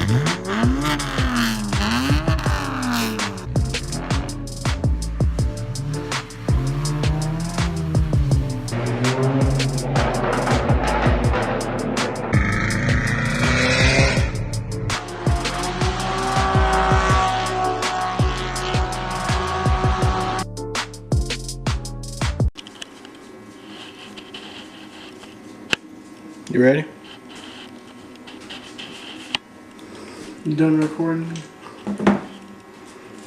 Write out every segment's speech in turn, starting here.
You ready? You done recording?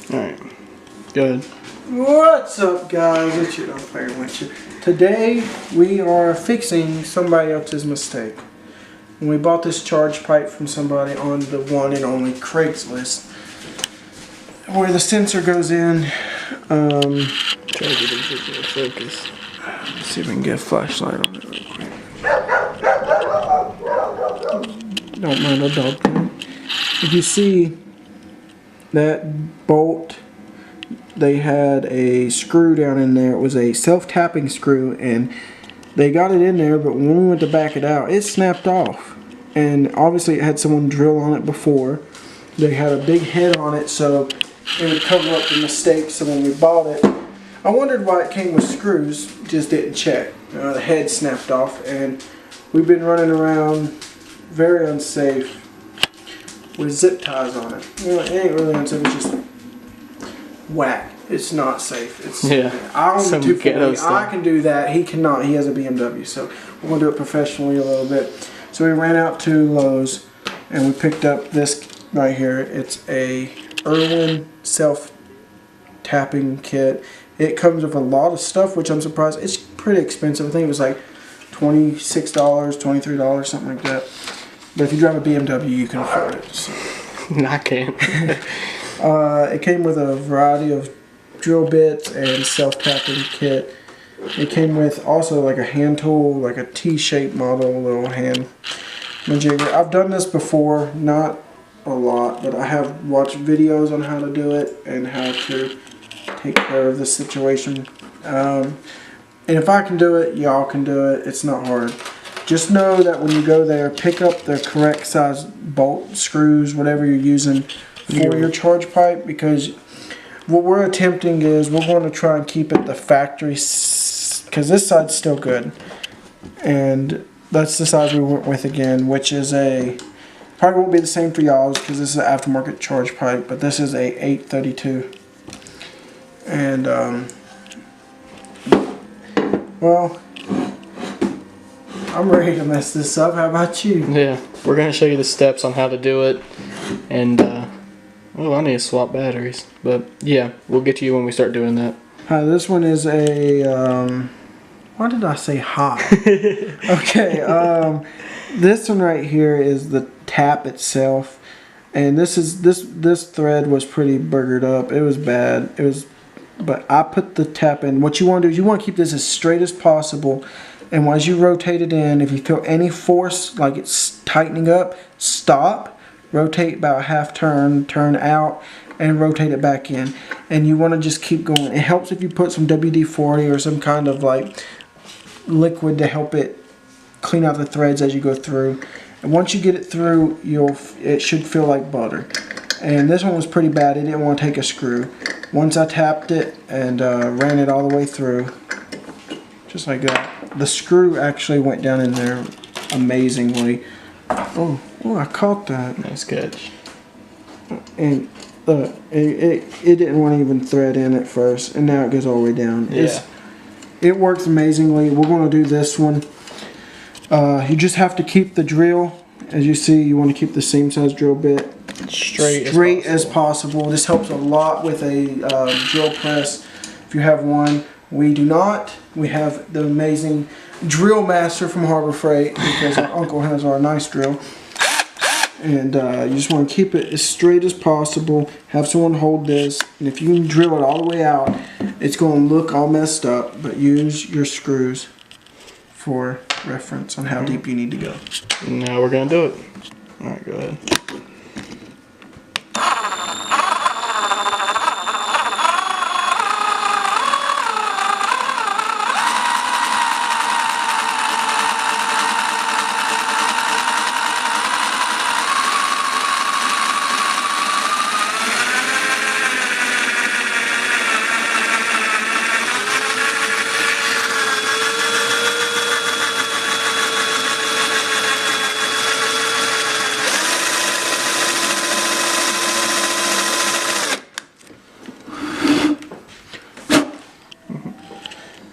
Alright. Good. What's up, guys? It's your dog Fire with you. Today we are fixing somebody else's mistake. When we bought this charge pipe from somebody on the one and only Craigslist, where the sensor goes in, Try to get it focus. let's see if we can get a flashlight on it real quick. Don't mind the dog thing. If you see that bolt, they had a screw down in there. It was a self-tapping screw, and they got it in there, but when we went to back it out, it snapped off. And obviously it had someone drill on it before. They had a big head on it, so it would cover up the mistake. So when we bought it, I wondered why it came with screws, just didn't check. The head snapped off, and we've been running around very unsafe with zip ties on it. You know, it ain't really unsafe, it's just whack. It's not safe. It's, Yeah. I own the 240. I stuff. can do that. He cannot. He has a BMW, so we're gonna do it professionally a little bit. So we ran out to Lowe's and we picked up this right here. It's a Irwin self-tapping kit. It comes with a lot of stuff, which I'm surprised. It's pretty expensive. I think it was like $26, $23, something like that. But if you drive a BMW, you can afford it. So. I can't. It came with a variety of drill bits and self-tapping kit. It came with also like a hand tool, like a T-shaped model, little hand majigger. I've done this before, not a lot, but I have watched videos on how to do it and how to take care of this situation. And if I can do it, y'all can do it. It's not hard. Just know that when you go there, pick up the correct size bolt, screws, whatever you're using for your charge pipe, because what we're attempting is we're going to try and keep it the factory, because this side's still good. And that's the size we went with again, which is probably won't be the same for y'all's because this is an aftermarket charge pipe, but this is a 832. And, well, I'm ready to mess this up. How about you? Yeah. We're going to show you the steps on how to do it. And, well, I need to swap batteries. But, yeah, we'll get to you when we start doing that. Hi, this one is a, why did I say hot? Okay, this one right here is the tap itself. And this thread was pretty burgered up. It was bad. But I put the tap in. What you want to do is you want to keep this as straight as possible. And as you rotate it in, if you feel any force, like it's tightening up, stop, rotate about a half turn, turn out, and rotate it back in. And you want to just keep going. It helps if you put some WD-40 or some kind of like liquid to help it clean out the threads as you go through. And once you get it through, it should feel like butter. And this one was pretty bad. It didn't want to take a screw. Once I tapped it and ran it all the way through, just like that, the screw actually went down in there amazingly. Oh, I caught that. Nice catch. And it didn't want to even thread in at first, and now it goes all the way down. Yeah. It works amazingly. We're going to do this one. You just have to keep the drill. As you see, you want to keep the same size drill bit straight as possible. This helps a lot with a drill press if you have one. We do not. We have the amazing Drill Master from Harbor Freight because our uncle has our nice drill. And you just want to keep it as straight as possible. Have someone hold this. And if you can drill it all the way out, it's going to look all messed up. But use your screws for reference on how deep you need to go. Now we're going to do it. Alright, go ahead.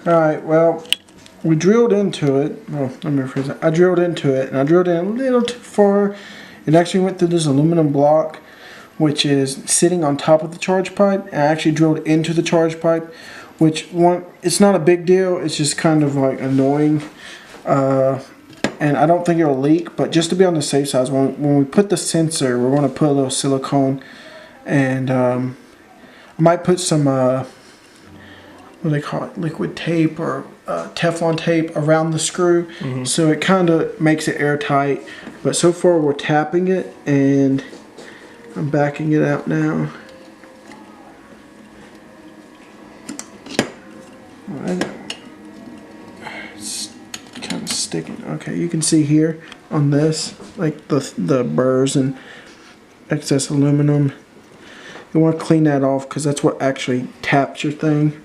Alright, well, we drilled into it. Well, let me rephrase that. I drilled into it, and I drilled in a little too far. It actually went through this aluminum block, which is sitting on top of the charge pipe. And I actually drilled into the charge pipe, which it's not a big deal. It's just kind of like annoying. And I don't think it'll leak, but just to be on the safe side, when we put the sensor, we're going to put a little silicone, and I might put some what do they call it, liquid tape or Teflon tape around the screw, so it kind of makes it airtight. But so far we're tapping it, and I'm backing it out now. Alright. Kind of sticking. Okay, you can see here on this, like the burrs and excess aluminum. You want to clean that off because that's what actually taps your thing.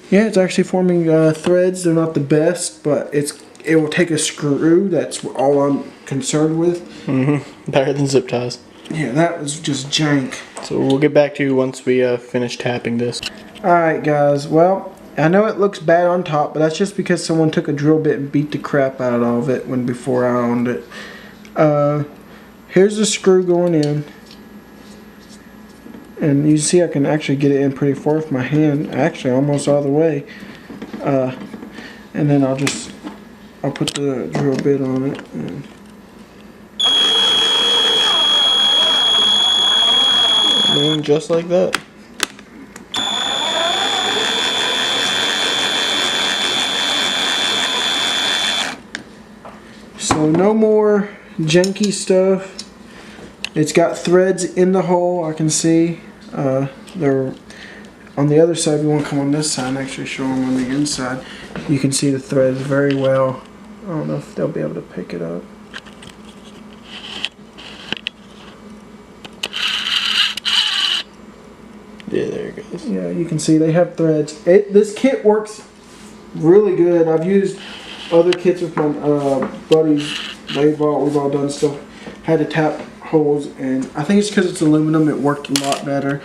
Yeah, it's actually forming threads. They're not the best, but it will take a screw. That's all I'm concerned with. Better than zip ties. Yeah, that was just jank. So we'll get back to you once we finish tapping this. Alright guys, well, I know it looks bad on top, but that's just because someone took a drill bit and beat the crap out of it before I owned it. Here's the screw going in. And you see I can actually get it in pretty far with my hand, actually almost all the way. And then I'll put the drill bit on it. And just like that. So no more janky stuff. It's got threads in the hole, I can see. They're on the other side. If you want to come on this side and actually show them on the inside, you can see the threads very well. I don't know if they'll be able to pick it up. Yeah, there it goes. Yeah, you can see they have threads. This kit works really good. I've used other kits with my buddies. We've all done stuff. Had to tap holes, and I think it's because it's aluminum. It worked a lot better.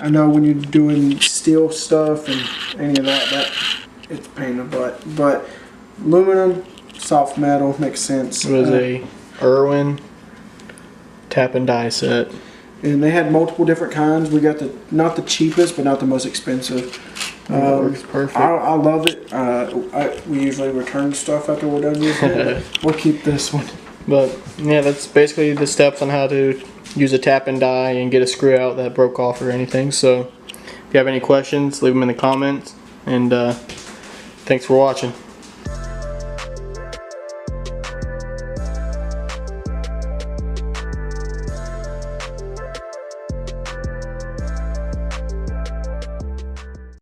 I know when you're doing steel stuff and any of that it's a pain in the butt. But aluminum, soft metal makes sense. It was a Irwin tap and die set. And they had multiple different kinds. We got not the cheapest, but not the most expensive. That works perfect. I love it. We usually return stuff after we're done using it. We'll keep this one. But yeah, that's basically the steps on how to use a tap and die and get a screw out that broke off or anything. So if you have any questions, leave them in the comments. And thanks for watching.